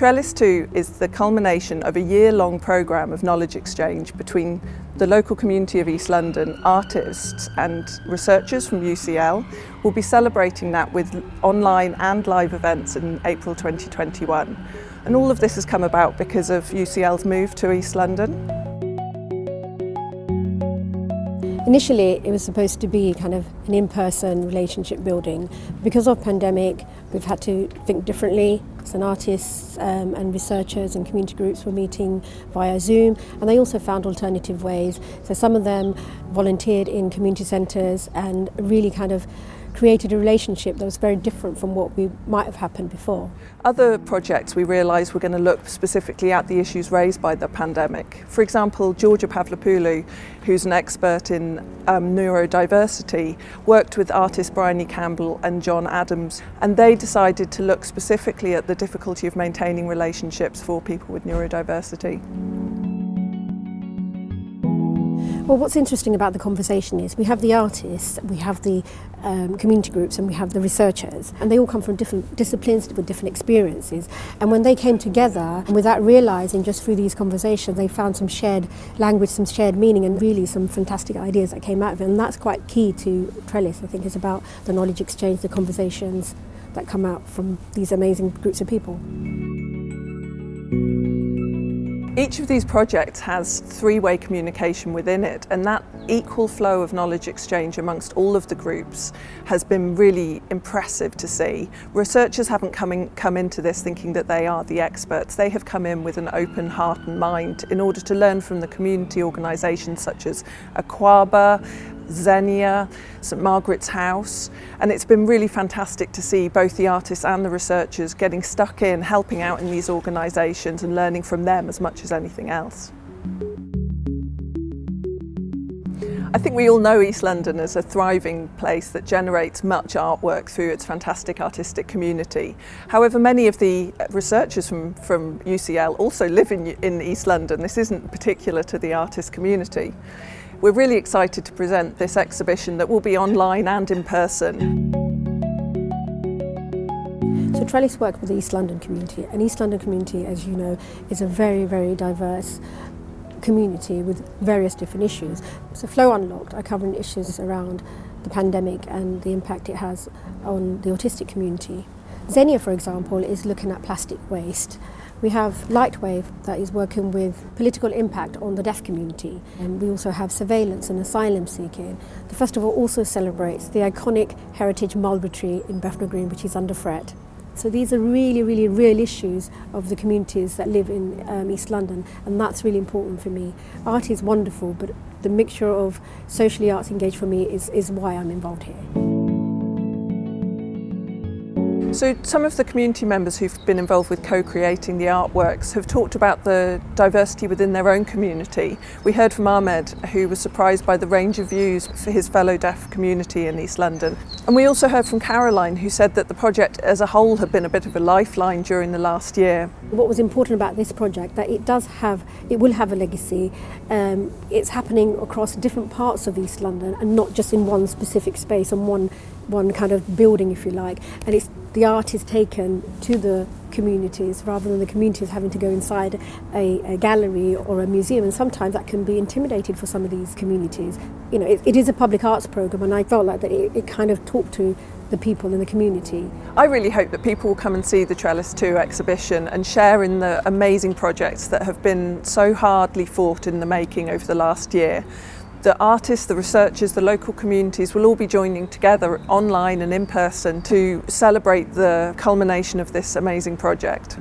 Trellis 2 is the culmination of a year-long programme of knowledge exchange between the local community of East London, artists and researchers from UCL. We'll be celebrating that with online and live events in April 2021. And all of this has come about because of UCL's move to East London. Initially, it was supposed to be kind of an in-person relationship building. Because of pandemic, we've had to think differently. Some artists and researchers and community groups were meeting via Zoom, and they also found alternative ways. So some of them volunteered in community centres and really kind of created a relationship that was very different from what we might have happened before. Other projects we realised were going to look specifically at the issues raised by the pandemic. For example, Georgia Pavlopoulou, who's an expert in neurodiversity, worked with artists Bryony Campbell and John Adams, and they decided to look specifically at the difficulty of maintaining relationships for people with neurodiversity. Well, what's interesting about the conversation is we have the artists, we have the community groups, and we have the researchers, and they all come from different disciplines with different experiences. And when they came together, and without realising just through these conversations, they found some shared language, some shared meaning, and really some fantastic ideas that came out of it. And that's quite key to Trellis, I think, is about the knowledge exchange, the conversations that come out from these amazing groups of people. Each of these projects has three-way communication within it, and that equal flow of knowledge exchange amongst all of the groups has been really impressive to see. Researchers haven't come into this thinking that they are the experts. They have come in with an open heart and mind in order to learn from the community organisations such as Aquaba, Xenia, St Margaret's House, and it's been really fantastic to see both the artists and the researchers getting stuck in, helping out in these organisations and learning from them as much as anything else. I think we all know East London as a thriving place that generates much artwork through its fantastic artistic community. However, many of the researchers from UCL also live in East London. This isn't particular to the artist community. We're really excited to present this exhibition that will be online and in person. So Trellis work with the East London community, and East London community, as you know, is a very, very diverse community with various different issues. So Flow Unlocked are covering issues around the pandemic and the impact it has on the autistic community. Xenia, for example, is looking at plastic waste. We have Lightwave that is working with political impact on the deaf community, and we also have surveillance and asylum seeking. The festival also celebrates the iconic heritage mulberry tree in Bethnal Green, which is under threat. So these are really, really real issues of the communities that live in East London, and that's really important for me. Art is wonderful, but the mixture of socially arts engaged for me is why I'm involved here. So some of the community members who've been involved with co-creating the artworks have talked about the diversity within their own community. We heard from Ahmed, who was surprised by the range of views for his fellow deaf community in East London. And we also heard from Caroline, who said that the project as a whole had been a bit of a lifeline during the last year. What was important about this project, that it will have a legacy. It's happening across different parts of East London and not just in one specific space and one kind of building, if you like. And the art is taken to the communities rather than the communities having to go inside a gallery or a museum, and sometimes that can be intimidating for some of these communities. You know, it is a public arts programme, and I felt like that it kind of talked to the people in the community. I really hope that people will come and see the Trellis 2 exhibition and share in the amazing projects that have been so hardly fought in the making over the last year. The artists, the researchers, the local communities will all be joining together online and in person to celebrate the culmination of this amazing project.